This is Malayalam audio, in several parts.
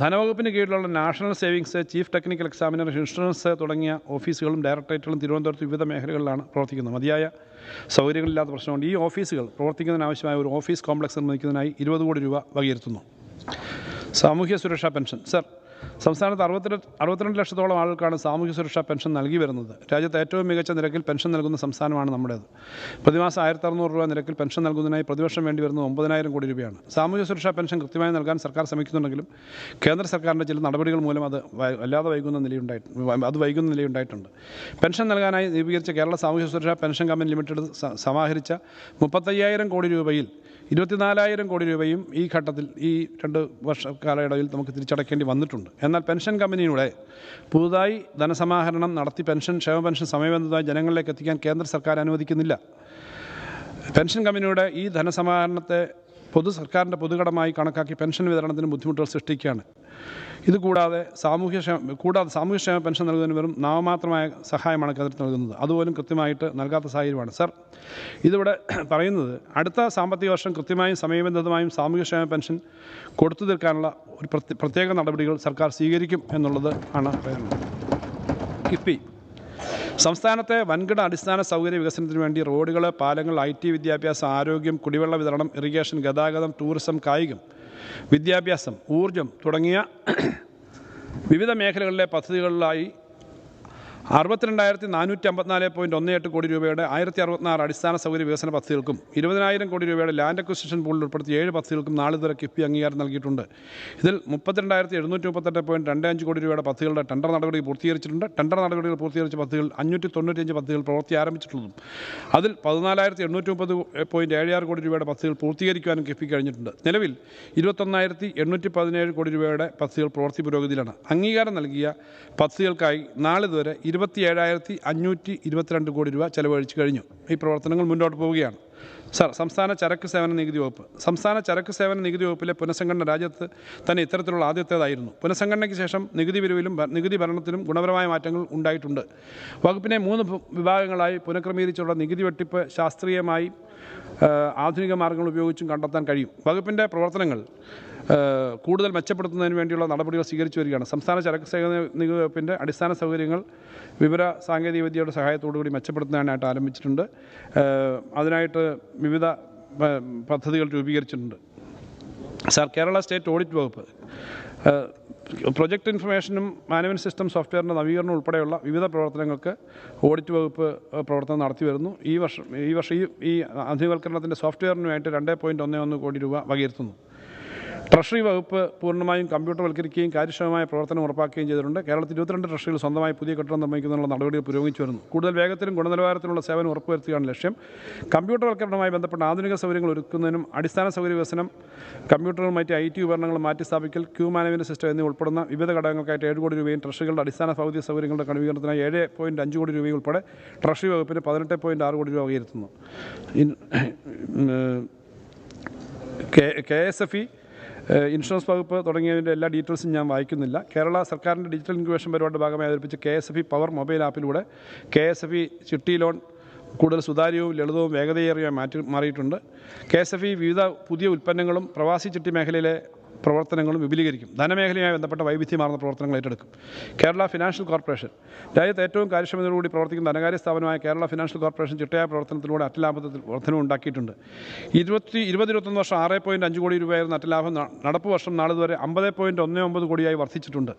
ധനവകുപ്പിന് കീഴിലുള്ള national savings, chief technical examiner, insurance തുടങ്ങിയ ഓഫീസുകളും ഡയറക്ടറേറ്റുകളും തിരുവനന്തപുരത്ത് വിവിധ മേഖലകളിലാണ് പ്രവർത്തിക്കുന്നത്. മതിയായ സൗകര്യങ്ങളില്ലാത്ത പ്രശ്നമുണ്ട്. ഈ ഓഫീസുകൾ പ്രവർത്തിക്കുന്നതിനാവശ്യമായ ഒരു ഓഫീസ് കോംപ്ലക്സ് നിർമ്മിക്കുന്നതിനായി 20 കോടി രൂപ വകയിരുത്തുന്നു. സാമൂഹ്യ സുരക്ഷാ പെൻഷൻ. സർ, സംസ്ഥാനത്ത് 62 ലക്ഷത്തോളം ആളുകൾക്കാണ് സാമൂഹ്യ സുരക്ഷാ പെൻഷൻ നൽകി വരുന്നത്. രാജ്യത്ത് ഏറ്റവും മികച്ച നിരക്കിൽ പെൻഷൻ നൽകുന്ന സംസ്ഥാനമാണ് നമ്മുടേത്. പ്രതിമാസം 1600 രൂപ നിരക്കിൽ പെൻഷൻ നൽകുന്നതിനായി പ്രതിവർഷം വേണ്ടി വരുന്നത് 9000 കോടി രൂപയാണ്. സാമൂഹ്യ സുരക്ഷാ പെൻഷൻ കൃത്യമായി നൽകാൻ സർക്കാർ ശ്രമിക്കുന്നുണ്ടെങ്കിലും കേന്ദ്ര സർക്കാരിൻ്റെ ചില നടപടികൾ മൂലം അത് വൈകുന്ന നിലയുണ്ടായിട്ടുണ്ട്. പെൻഷൻ നൽകാനായി രൂപീകരിച്ച കേരള സാമൂഹ്യ സുരക്ഷാ പെൻഷൻ കമ്പനി ലിമിറ്റഡ് സമാഹരിച്ച 35,000 കോടി രൂപയിൽ 24,000 കോടി രൂപയും ഈ ഘട്ടത്തിൽ ഈ 2 വർഷ കാലയളവിൽ നമുക്ക് തിരിച്ചടയ്ക്കേണ്ടി വന്നിട്ടുണ്ട്. എന്നാൽ പെൻഷൻ കമ്പനിയുടെ പുതുതായി ധനസമാഹരണം നടത്തി ക്ഷേമ പെൻഷൻ സമയബന്ധിതമായി ജനങ്ങളിലേക്ക് എത്തിക്കാൻ കേന്ദ്ര സർക്കാർ അനുവദിക്കുന്നില്ല. പെൻഷൻ കമ്പനിയുടെ ഈ ധനസമാഹരണത്തെ സർക്കാരിൻ്റെ പൊതുകടമായി കണക്കാക്കി പെൻഷൻ വിതരണത്തിന് ബുദ്ധിമുട്ടുകൾ സൃഷ്ടിക്കുകയാണ്. ഇതുകൂടാതെ സാമൂഹ്യക്ഷേമ പെൻഷൻ നൽകുന്നതിന് വെറും നാമമാത്രമായ സഹായമാണ് കേന്ദ്രത്തിൽ നൽകുന്നത്. അതുപോലും കൃത്യമായിട്ട് നൽകാത്ത സാഹചര്യമാണ്. സർ, ഇതിവിടെ പറയുന്നത് അടുത്ത സാമ്പത്തിക വർഷം കൃത്യമായും സമയബന്ധിതമായും സാമൂഹ്യക്ഷേമ പെൻഷൻ കൊടുത്തു തീർക്കാനുള്ള ഒരു പ്രത്യേക നടപടികൾ സർക്കാർ സ്വീകരിക്കും എന്നുള്ളത് ആണ് പറയുന്നത്. കിഫ്ബി സംസ്ഥാനത്തെ വൻകിട അടിസ്ഥാന സൗകര്യ വികസനത്തിന് വേണ്ടി റോഡുകൾ, പാലങ്ങൾ, IT, വിദ്യാഭ്യാസം, ആരോഗ്യം, കുടിവെള്ള വിതരണം, ഇറിഗേഷൻ, ഗതാഗതം, ടൂറിസം, കായികം, വിദ്യാഭ്യാസം, ഊർജം തുടങ്ങിയ വിവിധ മേഖലകളിലെ പദ്ധതികളിലായി 62,454.18 കോടി രൂപയുടെ 1066 അടിസ്ഥാന സൗകര്യ വികസന പദ്ധതികൾക്കും 20,000 കോടി രൂപയുടെ ലാൻഡ് അക്വിസിഷൻ പൂളിൽ ഉൾപ്പെടുത്തി 7 പദ്ധതികൾക്കും നാളിതുവരെ കിഫ്ബി അംഗീകാരം നൽകിയിട്ടുണ്ട്. ഇതിൽ 32,738.25 കോടി രൂപയുടെ പദ്ധതികളുടെ ടെൻഡർ നടപടികൾ പൂർത്തീകരിച്ചിട്ടുണ്ട്. ടെൻഡർ നടപടികൾ പൂർത്തീകരിച്ച പദ്ധതികൾ 595 പദ്ധതികൾ പ്രവൃത്തി ആരംഭിച്ചിട്ടുള്ളതും അതിൽ 14,830.76 കോടി രൂപയുടെ പദ്ധതികൾ പൂർത്തീകരിക്കാനും കിഫ്ബി കഴിഞ്ഞിട്ടുണ്ട്. നിലവിൽ 21,817 കോടി രൂപയുടെ പദ്ധതികൾ പ്രവൃത്തി പുരോഗതിയിലാണ്. അംഗീകാരം നൽകിയ പദ്ധതികൾക്കായി നാളിതുവരെ 27,522 കോടി രൂപ ചെലവഴിച്ചു കഴിഞ്ഞു. ഈ പ്രവർത്തനങ്ങൾ മുന്നോട്ട് പോവുകയാണ്. സർ, സംസ്ഥാന ചരക്ക് സേവന നികുതി വകുപ്പ്. സംസ്ഥാന ചരക്ക് സേവന നികുതി വകുപ്പിലെ പുനഃസംഘടന രാജ്യത്ത് തന്നെ ഇത്തരത്തിലുള്ള ആദ്യത്തേതായിരുന്നു. പുനഃസംഘടനയ്ക്ക് ശേഷം നികുതി പിരിവിലും നികുതി ഭരണത്തിലും ഗുണപരമായ മാറ്റങ്ങൾ ഉണ്ടായിട്ടുണ്ട്. വകുപ്പിനെ 3 വിഭാഗങ്ങളായി പുനഃക്രമീകരിച്ചുള്ള നികുതി വെട്ടിപ്പ് ശാസ്ത്രീയമായി ആധുനിക മാർഗ്ഗങ്ങൾ ഉപയോഗിച്ചും കണ്ടെത്താൻ കഴിയും. വകുപ്പിൻ്റെ പ്രവർത്തനങ്ങൾ കൂടുതൽ മെച്ചപ്പെടുത്തുന്നതിന് വേണ്ടിയുള്ള നടപടികൾ സ്വീകരിച്ചു വരികയാണ്. സംസ്ഥാന ചരക്ക് സേവന നികുതി വകുപ്പിൻ്റെ അടിസ്ഥാന സൗകര്യങ്ങൾ വിവര സാങ്കേതിക വിദ്യയുടെ സഹായത്തോടുകൂടി മെച്ചപ്പെടുത്തുന്നതിനായിട്ട് ആരംഭിച്ചിട്ടുണ്ട്. അതിനായിട്ട് വിവിധ പദ്ധതികൾ രൂപീകരിച്ചിട്ടുണ്ട്. സാർ, കേരള സ്റ്റേറ്റ് ഓഡിറ്റ് വകുപ്പ് പ്രൊജക്ട് ഇൻഫർമേഷനും മാനേജ്മെൻറ്റ് സിസ്റ്റം സോഫ്റ്റ്വെയറിൻ്റെ നവീകരണം ഉൾപ്പെടെയുള്ള വിവിധ പ്രവർത്തനങ്ങൾക്ക് ഓഡിറ്റ് വകുപ്പ് പ്രവർത്തനം നടത്തി വരുന്നു. ഈ വർഷം ഈ ആധുനികവൽക്കരണത്തിൻ്റെ സോഫ്റ്റ്വെയറിനുമായിട്ട് 2.11 കോടി രൂപ വകയിരുത്തുന്നു. ട്രഷറി വകുപ്പ് പൂർണ്ണമായും കമ്പ്യൂട്ടർവൽക്കരിക്കുകയും കാര്യക്ഷമമായ പ്രവർത്തനം ഉറപ്പാക്കുകയും ചെയ്തിട്ടുണ്ട്. കേരളത്തിൽ 22 ട്രഷറികൾ സ്വന്തമായി പുതിയ കെട്ടിടം നിർമ്മിക്കുന്നതിനുള്ള നടപടികൾ പുരോഗമിച്ചു വരുന്നു. കൂടുതൽ വേഗത്തിലും ഗുണനിലവാരത്തിലുള്ള സേവനം ഉറപ്പുവരുത്തുകയാണ് ലക്ഷ്യം. കമ്പ്യൂട്ടർവൽക്കരണവുമായി ബന്ധപ്പെട്ട ആധുനിക സൗകര്യങ്ങൾ ഒരുക്കുന്നതിനും അടിസ്ഥാന സൗകര്യ വികസനം, കമ്പ്യൂട്ടറുകളും മറ്റ് IT ഉപകരണങ്ങളും മാറ്റിസ്ഥാപിക്കൽ, ക്യൂ മാനേജ്മെൻറ്റ് സിസ്റ്റം എന്നിവ ഉൾപ്പെടുന്ന വിവിധ ഘടകങ്ങൾക്കായിട്ട് 7 കോടി രൂപയും ട്രഷറികളുടെ അടിസ്ഥാന ഭൗതിക സൗകര്യങ്ങളുടെ ക്രമീകരണത്തിനായി 7.5 കോടി രൂപയും ഉൾപ്പെടെ ട്രഷറി വകുപ്പിന് 18.6 കോടി രൂപ വകയിരുത്തുന്നു. KSFE, ഇൻഷുറൻസ് വകുപ്പ് തുടങ്ങിയതിൻ്റെ എല്ലാ ഡീറ്റെയിൽസും ഞാൻ വായിക്കുന്നില്ല. കേരള സർക്കാരിൻ്റെ ഡിജിറ്റൽ ഇൻക്യുബേഷൻ പരിപാടിയുടെ ഭാഗമായി അവതരിപ്പിച്ച KSFE പവർ മൊബൈൽ ആപ്പിലൂടെ KSFE ചിട്ടി ലോൺ കൂടുതൽ സുതാര്യവും ലളിതവും വേഗതയേറിയ മാറിയിട്ടുണ്ട്. KSFE വിവിധ പുതിയ ഉൽപ്പന്നങ്ങളും പ്രവാസി ചിട്ടി മേഖലയിലെ പ്രവർത്തനങ്ങളും വിപുലീകരിക്കും. ധനമേഖലയുമായി ബന്ധപ്പെട്ട വൈവിധ്യമാർന്ന പ്രവർത്തനങ്ങൾ ഏറ്റെടുക്കും. കേരള ഫിനാൻഷ്യൽ കോർപ്പറേഷൻ രാജ്യത്ത് ഏറ്റവും കാര്യക്ഷമതയോടുകൂടി പ്രവർത്തിക്കുന്ന ധനകാര്യ സ്ഥാപനമായ കേരള ഫിനാൻഷ്യൽ കോർപ്പറേഷൻ ചിട്ടയായ പ്രവർത്തനത്തിലൂടെ അറ്റലാഭത്തിൽ വർധനവ് ഉണ്ടാക്കിയിട്ടുണ്ട്. 2021 വർഷം 6.5 കോടി രൂപയായിരുന്ന അറ്റലാഭം നടപ്പ് വർഷം നാളിതുവരെ 50.19 കോടിയായി വർദ്ധിച്ചിട്ടുണ്ട്.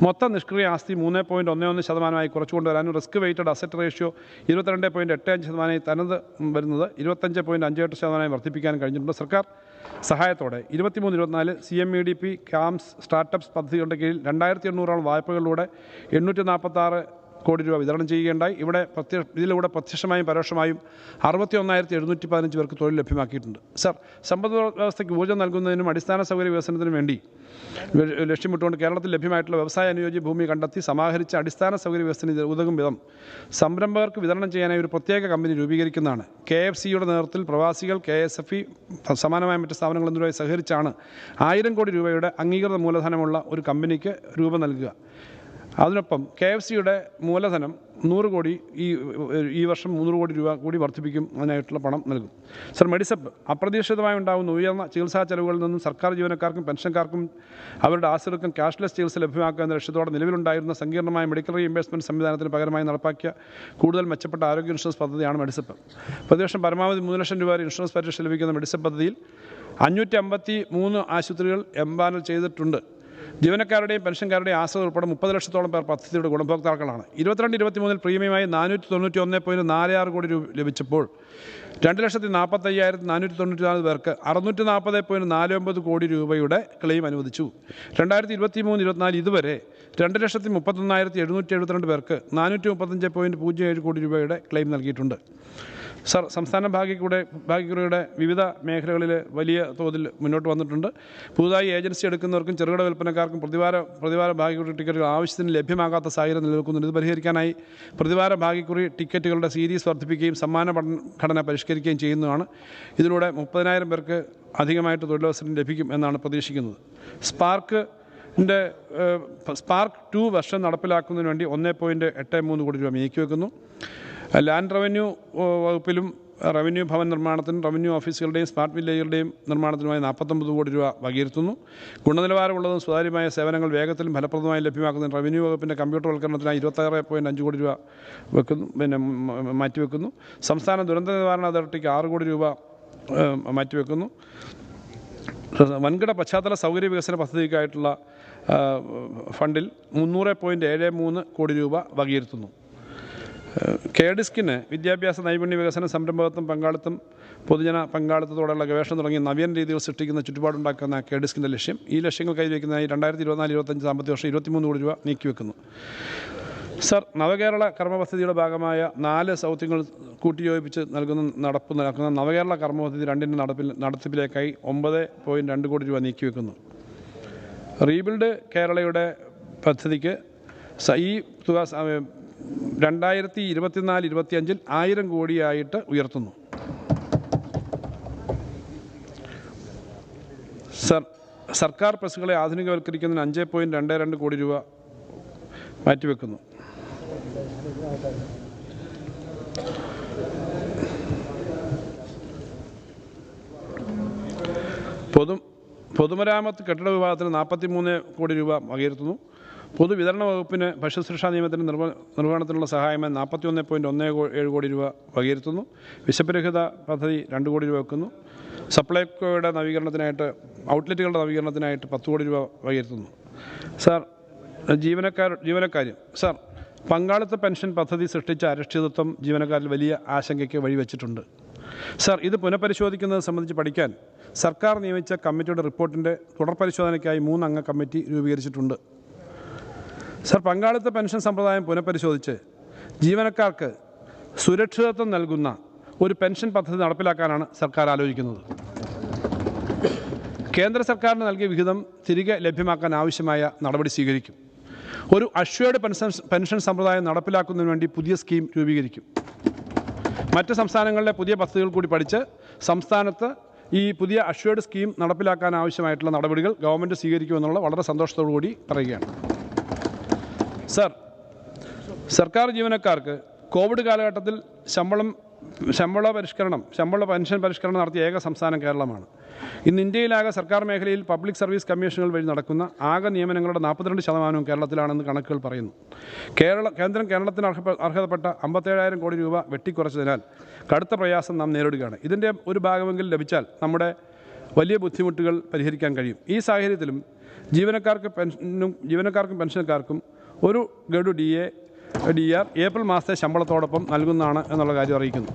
മൊത്തം നിഷ്ക്രിയ ആസ്തി 3.11% കുറച്ചുകൊണ്ടുവരാനും റിസ്ക് വെയ്റ്റഡ് അസറ്റ് റേഷ്യോ 22.85% തനത് വരുന്നത് 25.58% വർദ്ധിപ്പിക്കാനും കഴിഞ്ഞിട്ടുണ്ട്. സർക്കാർ സഹായത്തോടെ 23-24 CMEDP CAMS സ്റ്റാർട്ടപ്സ് പദ്ധതികളുടെ കീഴിൽ 2800 വായ്പകളിലൂടെ 846 കോടി രൂപ വിതരണം ചെയ്യുകയുണ്ടായി. ഇതിലൂടെ പ്രത്യക്ഷമായും പരോക്ഷമായും 61,715 പേർക്ക് തൊഴിൽ ലഭ്യമാക്കിയിട്ടുണ്ട്. സർ, സമ്പദ് വ്യവസ്ഥയ്ക്ക് ഊർജ്ജം നൽകുന്നതിനും അടിസ്ഥാന സൗകര്യ വികസനത്തിനും വേണ്ടി ലക്ഷ്യമിട്ടുകൊണ്ട് കേരളത്തിൽ ലഭ്യമായിട്ടുള്ള വ്യവസായ അനുയോജ്യ ഭൂമി കണ്ടെത്തി സമാഹരിച്ച അടിസ്ഥാന സൗകര്യ വികസനത്തിന് ഉതകും വിധം സംരംഭകർക്ക് വിതരണം ചെയ്യാനായി ഒരു പ്രത്യേക കമ്പനി രൂപീകരിക്കുന്നതാണ്. KFCയുടെ നേതൃത്വത്തിൽ പ്രവാസികൾ, KSFE സമാനമായ മറ്റ് സ്ഥാപനങ്ങൾ എന്നിവരുമായി സഹകരിച്ചാണ് 1000 കോടി രൂപയുടെ അംഗീകൃത മൂലധനമുള്ള ഒരു കമ്പനിക്ക് രൂപം നൽകുക. അതിനൊപ്പം KFCയുടെ മൂലധനം 100 കോടി ഈ വർഷം 300 കോടി രൂപ കൂടി വർദ്ധിപ്പിക്കും, അതിനായിട്ടുള്ള പണം നൽകും. സർ, മെഡിസെപ്പ് അപ്രതീക്ഷിതമായി ഉണ്ടാകുന്ന ഉയർന്ന ചികിത്സാ ചെലവുകളിൽ നിന്നും സർക്കാർ ജീവനക്കാർക്കും പെൻഷൻകാർക്കും അവരുടെ ആശ്രിതർക്കും ക്യാഷ്ലെസ് ചികിത്സ ലഭ്യമാക്കുക എന്ന ലക്ഷ്യത്തോടെ നിലവിലുണ്ടായിരുന്ന സങ്കീർണമായ മെഡിക്കൽ റീഇംബേഴ്സ്മെൻറ്റ് സംവിധാനത്തിന് പകരമായി നടപ്പാക്കിയ കൂടുതൽ മെച്ചപ്പെട്ട ആരോഗ്യ ഇൻഷുറൻസ് പദ്ധതിയാണ് മെഡിസെപ്പ്. പ്രതിവർഷം പരമാവധി 3 ലക്ഷം രൂപ വരെ ഇൻഷുറൻസ് പരിരക്ഷ ലഭിക്കുന്ന മെഡിസെപ്പ് പദ്ധതിയിൽ 553 ആശുപത്രികൾ എംപാനൽ ചെയ്തിട്ടുണ്ട്. ജീവനക്കാരുടെയും പെൻഷൻകാരുടെയും ആശ്രിതർ ഉൾപ്പെടെ 30 ലക്ഷത്തോളം പേർ പദ്ധതിയുടെ ഗുണഭോക്താക്കളാണ്. 22-23 പ്രീമിയമായി 491.46 കോടി രൂപ ലഭിച്ചപ്പോൾ 2,45,494 പേർക്ക് 640.49 കോടി രൂപയുടെ ക്ലെയിം അനുവദിച്ചു. 2023-24 ഇതുവരെ 2,31,772 പേർക്ക് 435.07 കോടി രൂപയുടെ ക്ലെയിം നൽകിയിട്ടുണ്ട്. സർ, സംസ്ഥാന ഭാഗ്യക്കുറിയുടെ വിവിധ മേഖലകളിൽ വലിയ തോതിൽ മുന്നോട്ട് വന്നിട്ടുണ്ട്. പുതുതായി ഏജൻസി എടുക്കുന്നവർക്കും ചെറുകിട വിൽപ്പനക്കാർക്കും പ്രതിവാര ഭാഗ്യക്കുറി ടിക്കറ്റുകൾ ആവശ്യത്തിന് ലഭ്യമാകാത്ത സാഹചര്യം നിലനിൽക്കുന്നുണ്ട്. ഇത് പരിഹരിക്കാനായി പ്രതിവാര ഭാഗ്യക്കുറി ടിക്കറ്റുകളുടെ സീരീസ് വർദ്ധിപ്പിക്കുകയും സമ്മാന ഘടന പരിഷ്കരിക്കുകയും ചെയ്യുന്നതാണ്. ഇതിലൂടെ 30,000 പേർക്ക് അധികമായിട്ട് തൊഴിലവസരം ലഭിക്കും എന്നാണ് പ്രതീക്ഷിക്കുന്നത്. സ്പാർക്ക് 2 വർഷം നടപ്പിലാക്കുന്നതിന് വേണ്ടി 1.83 കോടി രൂപ നീക്കിവെക്കുന്നു. ലാൻഡ് റവന്യൂ വകുപ്പിലും റവന്യൂ ഭവൻ നിർമ്മാണത്തിനും റവന്യൂ ഓഫീസുകളുടെയും സ്മാർട്ട് വില്ലേജുകളുടെയും നിർമ്മാണത്തിനുമായി 49 കോടി രൂപ വകയിരുത്തുന്നു. ഗുണനിലവാരമുള്ളതും സുതാര്യമായ സേവനങ്ങൾ വേഗത്തിലും ഫലപ്രദമായി ലഭ്യമാക്കുന്നതിന് റവന്യൂ വകുപ്പിൻ്റെ കമ്പ്യൂട്ടർവൽക്കരണത്തിനായി 26.5 കോടി രൂപ മാറ്റിവെക്കുന്നു. സംസ്ഥാന ദുരന്ത നിവാരണ അതോറിറ്റിക്ക് 6 കോടി രൂപ മാറ്റിവെക്കുന്നു. വൻകിട പശ്ചാത്തല സൗകര്യ വികസന പദ്ധതിക്കായിട്ടുള്ള ഫണ്ടിൽ 300.73 കോടി രൂപ വകയിരുത്തുന്നു. KDISCിന് വിദ്യാഭ്യാസ നൈപുണ്യ വികസനം സംരംഭകത്വം പങ്കാളിത്തം പൊതുജന പങ്കാളിത്തത്തോടെയുള്ള ഗവേഷണം തുടങ്ങിയ നവീന രീതികൾ സൃഷ്ടിക്കുന്ന ചുറ്റുപാടുണ്ടാക്കുന്ന KDISCിൻ്റെ ലക്ഷ്യം. ഈ ലക്ഷ്യങ്ങൾ കൈവരിക്കുന്നതിനായി 2024-25 സാമ്പത്തിക വർഷം 23 കോടി രൂപ നീക്കിവെക്കുന്നു. സർ, നവകേരള കർമ്മ പദ്ധതിയുടെ ഭാഗമായ 4 സൗത്യങ്ങൾ കൂട്ടിയോജിപ്പിച്ച് നടക്കുന്ന നവകേരള കർമ്മ പദ്ധതി 2ൻ്റെ നടത്തിപ്പിലേക്കായി 9.2 കോടി രൂപ നീക്കിവെക്കുന്നു. റീബിൽഡ് കേരളയുടെ പദ്ധതിക്ക് ഈ തുക 2024-25 1000 കോടിയായിട്ട് ഉയർത്തുന്നു. സർ, സർക്കാർ ബസ്സുകളെ ആധുനികവൽക്കരിക്കുന്നതിന് 5.22 കോടി രൂപ മാറ്റിവെക്കുന്നു. പൊതുമരാമത്ത് കെട്ടിട വിഭാഗത്തിന് 43 കോടി രൂപ വകയിരുത്തുന്നു. പൊതുവിതരണ വകുപ്പിന് ഭക്ഷ്യസുരക്ഷാ നിയമത്തിൻ്റെ നിർവഹണത്തിനുള്ള സഹായമായി 41.17 കോടി രൂപ വകയിരുത്തുന്നു. വിശപ്പുരഹിത പദ്ധതി 2 കോടി രൂപ വെക്കുന്നു. സപ്ലൈകോയുടെ നവീകരണത്തിനായിട്ട് ഔട്ട്ലെറ്റുകളുടെ നവീകരണത്തിനായിട്ട് 10 കോടി രൂപ വകയിരുത്തുന്നു. സർ, ജീവനക്കാരും സർ, പങ്കാളിത്ത പെൻഷൻ പദ്ധതി സൃഷ്ടിച്ച അരക്ഷിതത്വം ജീവനക്കാരിൽ വലിയ ആശങ്കയ്ക്ക് വഴിവെച്ചിട്ടുണ്ട്. സർ, ഇത് പുനഃപരിശോധിക്കുന്നത് സംബന്ധിച്ച് പഠിക്കാൻ സർക്കാർ നിയമിച്ച കമ്മിറ്റിയുടെ റിപ്പോർട്ടിൻ്റെ തുടർ പരിശോധനയ്ക്കായി 3 അംഗ കമ്മിറ്റി രൂപീകരിച്ചിട്ടുണ്ട്. സർ, പങ്കാളിത്ത പെൻഷൻ സമ്പ്രദായം പുനഃപരിശോധിച്ച് ജീവനക്കാർക്ക് സുരക്ഷിതത്വം നൽകുന്ന ഒരു പെൻഷൻ പദ്ധതി നടപ്പിലാക്കാനാണ് സർക്കാർ ആലോചിക്കുന്നത്. കേന്ദ്ര സർക്കാരിന് നൽകിയ വിഹിതം തിരികെ ലഭ്യമാക്കാൻ ആവശ്യമായ നടപടി സ്വീകരിക്കും. ഒരു അഷ്വേർഡ് പെൻഷൻ സമ്പ്രദായം നടപ്പിലാക്കുന്നതിന് വേണ്ടി പുതിയ സ്കീം രൂപീകരിക്കും. മറ്റ് സംസ്ഥാനങ്ങളിലെ പുതിയ പദ്ധതികൾ കൂടി പഠിച്ച് സംസ്ഥാനത്ത് ഈ പുതിയ അഷ്വേർഡ് സ്കീം നടപ്പിലാക്കാൻ ആവശ്യമായിട്ടുള്ള നടപടികൾ ഗവൺമെൻറ് സ്വീകരിക്കുമെന്നുള്ള വളരെ സന്തോഷത്തോടു കൂടി പറയുകയാണ്. സർ, സർക്കാർ ജീവനക്കാർക്ക് കോവിഡ് കാലഘട്ടത്തിൽ ശമ്പള പെൻഷൻ പരിഷ്കരണം നടത്തിയ ഏക സംസ്ഥാനം കേരളമാണ്. ഇന്ന് ഇന്ത്യയിലാകെ സർക്കാർ മേഖലയിൽ പബ്ലിക് സർവീസ് കമ്മീഷനുകൾ വഴി നടക്കുന്ന ആകെ നിയമനങ്ങളുടെ 42% കേരളത്തിലാണെന്ന് കണക്കുകൾ പറയുന്നു. കേന്ദ്രം കേരളത്തിന് അർഹതപ്പെട്ട 57,000 കോടി രൂപ വെട്ടിക്കുറച്ചതിനാൽ കടുത്ത പ്രയാസം നാം നേരിടുകയാണ്. ഇതിൻ്റെ ഒരു ഭാഗമെങ്കിലും ലഭിച്ചാൽ നമ്മുടെ വലിയ ബുദ്ധിമുട്ടുകൾ പരിഹരിക്കാൻ കഴിയും. ഈ സാഹചര്യത്തിലും ജീവനക്കാർക്കും പെൻഷൻകാർക്കും ഒരു ഗഡു DAR ഏപ്രിൽ മാസത്തെ ശമ്പളത്തോടൊപ്പം നൽകുന്നതാണ് എന്നുള്ള കാര്യം അറിയിക്കുന്നു.